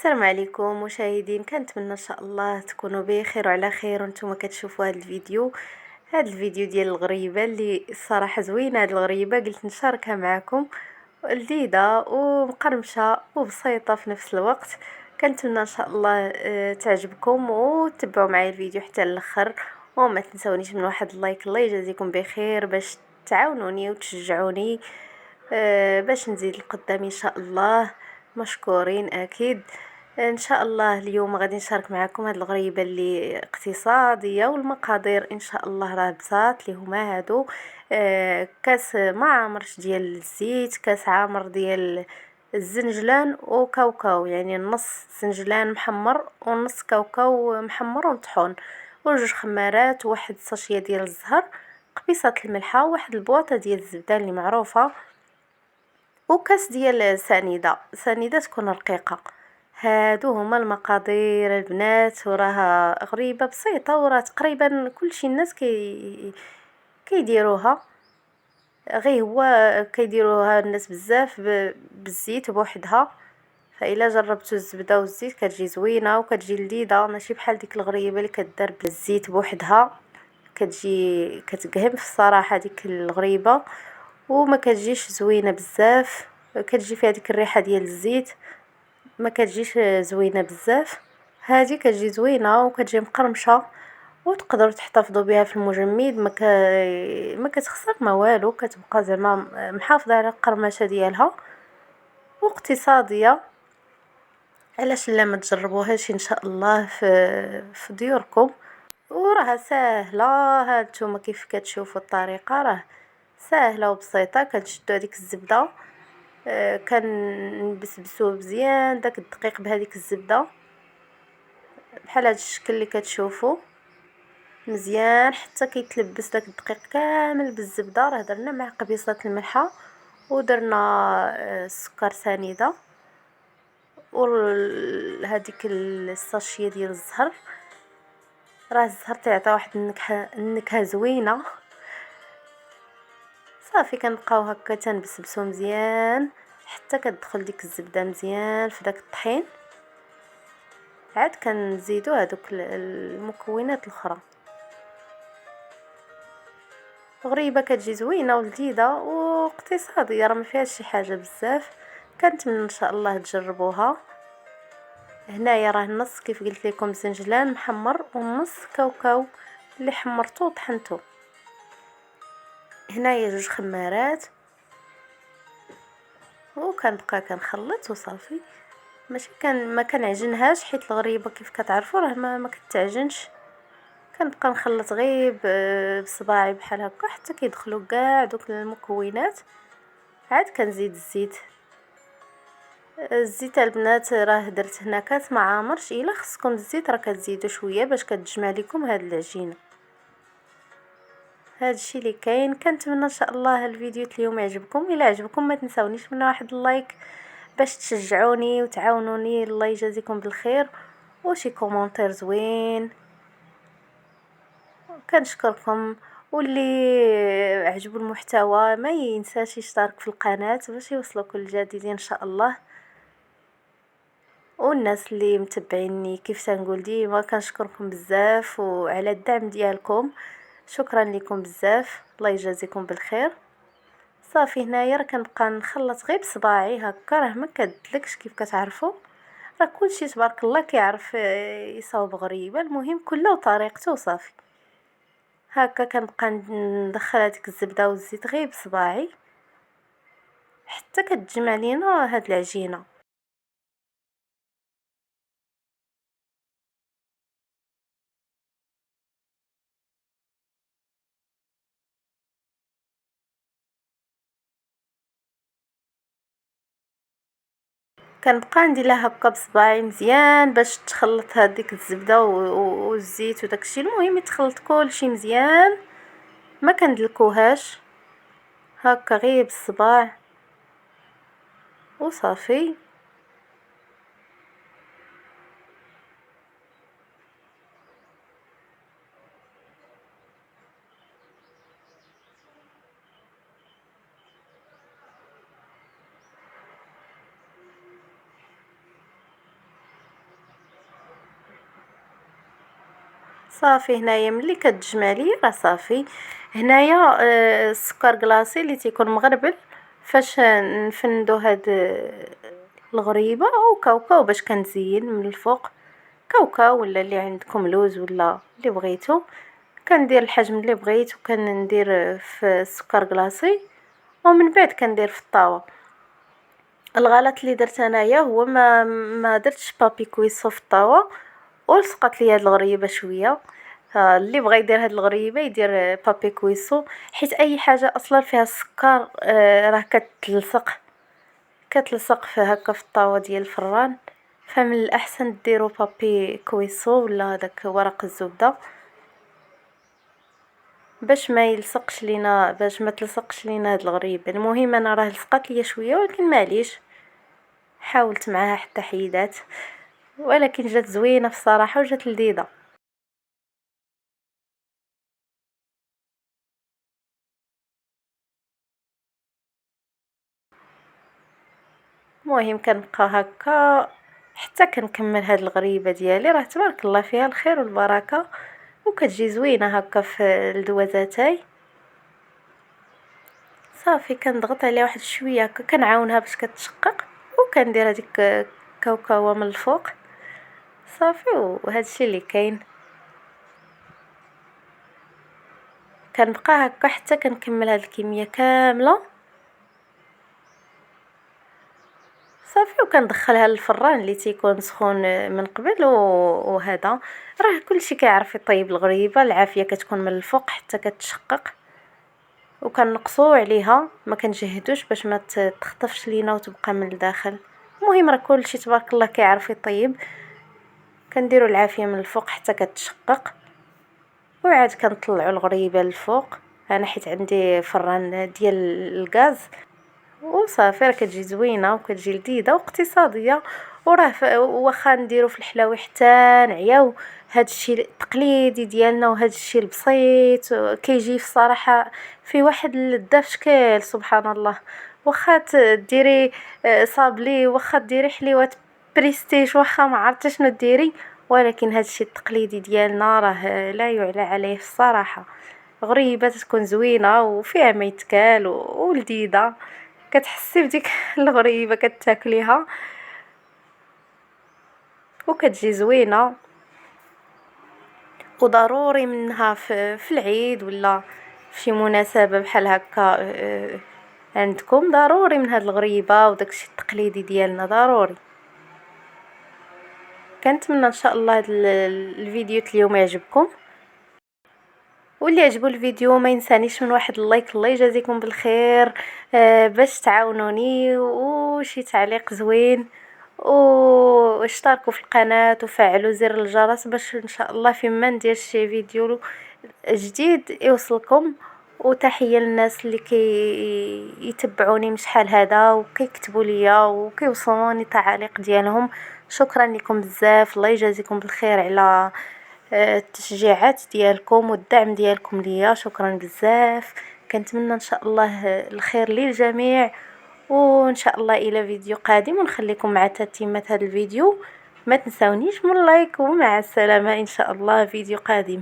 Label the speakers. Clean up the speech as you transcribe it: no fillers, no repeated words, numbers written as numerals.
Speaker 1: السلام عليكم مشاهدين، كنتمنى ان شاء الله تكونوا بخير وعلى خير وانتم كتشوفوا هذا الفيديو ديال الغريبه اللي الصراحه زوينه. هذه الغريبه قلت نشاركها معكم، لذيذه ومقرمشه وبسيطه في نفس الوقت. كنتمنى ان شاء الله تعجبكم وتتبعوا معايا الفيديو حتى الاخر، وما تنسونيش من واحد اللايك. الله يجازيكم بخير باش تعاونوني وتشجعوني باش نزيد لقدام ان شاء الله. مشكورين اكيد. ان شاء الله اليوم غادي نشارك معكم هذه الغريبه اللي اقتصاديه، والمقادير ان شاء الله راه بساط اللي هما هادو. كاس ما عامرش ديال الزيت، كاس عامر ديال الزنجلان وكاوكاو، يعني نص زنجلان محمر ونص كاوكاو محمر ومطحون، وجوج خمارات، واحد ساشيه ديال الزهر، قبيصه الملحه، واحد البواطه ديال الزبده اللي معروفه، وكاس ديال سنيده تكون رقيقه. هادو هما المقادير البنات، وراها غريبه بسيطه، وراه تقريبا كلشي الناس كيديروها. غير هو كيديروها الناس بزاف بالزيت بوحدها، فإلا جربتوا الزبده والزيت كتجي زوينه وكتجي لذيذه، ماشي بحال ديك الغريبه اللي كدار بالزيت بوحدها. كتجي كتقهم في الصراحه ديك الغريبه، وما كتجيش زوينه بزاف. كتجي فيها ديك الريحه ديال الزيت، ما كتجيش زوينه بزاف. هذه كتجي زوينه وكتجي مقرمشه، وتقدروا تحتفظوا بها في المجمد. ما كتخسر ما والو، كتبقى زعما محافظه على القرمشه ديالها واقتصاديه. علاش لا ما تجربوهاش ان شاء الله في ديوركم، وراها ساهله. هانتوما كيف كتشوفوا الطريقه راه ساهله وبسيطه. كنشدوا هذيك الزبده، كنبسبسوه مزيان داك الدقيق بهذيك الزبده بحال هذا الشكل اللي كتشوفوا، مزيان حتى كيتلبس داك الدقيق كامل بالزبده. راه درنا مع قبيصه الملحه، ودرنا السكر سنيده، وهذيك الساشيه ديال الزهر. راه الزهر تيعطي واحد النكهه زوينه. صافي كنبقاو هكا تنبسبسو مزيان حتى كتدخل ديك الزبده مزيان في داك الطحين. عاد كنزيدو هذوك المكونات الاخرى. غريبه كتجي زوينه ولذيذه واقتصاديه، راه ما فيهاش شي حاجه بزاف. كنتمنى ان شاء الله تجربوها. هنايا راه النص كيف قلت لكم زنجلان محمر، والنص كاوكاو اللي حمرته وطحنته. هنايا جوج خمارات، وكنبقى كنخلط وصافي. ماشي ما كنعجنهاش حيت الغريبه كيف كتعرفوا راه ما كتعجنش. كنبقى نخلط غير بصباعي بحال هكا حتى كيدخلوا كاع دوك المكونات. عاد كنزيد الزيت البنات راه درت هنا كاس ما عامرش. الا خصكم الزيت راه كتزيدوا شويه باش كتجمع لكم هاد العجينه. هذا الشيء اللي كاين. كنتمنى ان شاء الله الفيديو اليوم يعجبكم. الا عجبكم ما تنساونيش من واحد اللايك باش تشجعوني وتعاونوني. الله يجازيكم بالخير، وشي كومونتير زوين. كنشكركم، واللي عجبو المحتوى ما ينساش يشترك في القناة باش يوصلوا كل الجديد ان شاء الله. والناس اللي متبعيني كيف تنقول ديما كنشكركم بزاف وعلى الدعم ديالكم. شكرا لكم بزاف، الله يجازيكم بالخير. صافي هنايا راه كنبقى نخلط غير بصباعي هكا، راه ما كدلكش كيف كتعرفوا. راه كلشي تبارك الله كيعرف يصاوب غريبه. المهم كله وطريقته وصافي. هكا كنبقى ندخل هذيك الزبده والزيت غير بصباعي حتى كتجمع لينا هاد العجينه. كنبقى ندير لها هكا بصباعي مزيان باش تخلط هذيك الزبده والزيت وداكشي. المهم يتخلط كلشي مزيان، ما كندلكوهاش، هكا غير بالصباع وصافي. صافي هنايا ملي كتجمع ليا راه صافي. هنايا السكر كلاصي اللي تيكون مغربل، فاش نفندو هاد الغريبه او كاوكاو باش كنزين من الفوق، كاوكاو ولا اللي عندكم لوز ولا اللي بغيتو. كندير الحجم اللي بغيت وكندير في السكر كلاصي، ومن بعد كندير في الطاوه. الغلط اللي درت انايا هو ما درتش بابي كويسو في الطاوه، ولصقت لي هاد الغريبه شويه. اللي بغى يدير هاد الغريبه يدير بابي كويسو، حيت اي حاجه اصلا فيها السكر راه كتلصق في هكا في الطاوه ديال الفران. فمن الاحسن ديروا بابي كويسو ولا داك ورق الزبده باش ما تلصقش لينا هاد الغريبه. المهم انا راه لصقت ليا شويه، ولكن معليش حاولت معاها حتى حيدات، ولكن جات زوينه في الصراحه وجات لذيذه. المهم كنبقى هكا حتى كنكمل هاد الغريبه ديالي، راه تبارك الله فيها الخير والبركه، وكتجي زوينه هكا في الدوازاتاي. صافي كنضغط عليها واحد شويه هكا، كنعاونها باش كتشقق، وكندير هذيك كاوكاوه من الفوق. صافي وهذا الشيء اللي كاين. كنبقى هكا حتى كنكمل هاد الكميه كامله. صافي وكندخلها للفران اللي تيكون سخون من قبل وهذا. راه كلشي كيعرف يطيب الغريبه، العافيه كتكون من الفوق حتى كتشقق، وكنقصوا عليها ما كنجهدوش باش ما تخطفش لينا وتبقى من الداخل. المهم راه كلشي تبارك الله كيعرف يطيب. كنديروا العافيه من الفوق حتى كتشقق، وعاد كنطلعوا الغريبه للفوق. انا حيت عندي فران ديال الغاز، وصافي راه كتجي زوينه وكتجي لذيذه واقتصاديه. وراه واخا نديرو في الحلاوي حتى نعياو، هاد الشيء التقليدي ديالنا وهاد الشيء البسيط كيجي في الصراحه في واحد اللذه في شكل سبحان الله. واخا ديري صابلي، واخا ديري حليوات بريستيج، واخا ما عرفتي شنو ديري، ولكن هاد الشيء التقليدي ديالنا راه لا يعلى عليه في الصراحه. غريبه تكون زوينه وفيها ما يتكال ولذيذه، كتحسي بديك الغريبه كتاكليها وكتجي زوينه. وضروري منها في العيد ولا في شي مناسبه بحال هكا عندكم، ضروري من هاد الغريبه وداكشي التقليدي ديالنا ضروري. كنتمنى ان شاء الله هاد الفيديو اليوم يعجبكم، واللي عجبو الفيديو ما ينسانيش من واحد اللايك. الله يجازيكم بالخير. باش تعاونوني وشي تعليق زوين، واشتركوا في القناة وفعلوا زر الجرس باش ان شاء الله فيما ندير شي فيديو جديد يوصلكم. وتحية للناس اللي يتبعوني من شحال هذا وكيكتبوا ليا وكيوصلوني تعاليق ديالهم. شكرا لكم بزاف، الله يجازيكم بالخير على التشجيعات ديالكم والدعم ديالكم ليا. شكرا بزاف. كنتمنى ان شاء الله الخير للجميع، وان شاء الله الى فيديو قادم، ونخليكم مع تتمة هذا الفيديو. ما تنسونيش من لايك، ومع السلامة ان شاء الله فيديو قادم.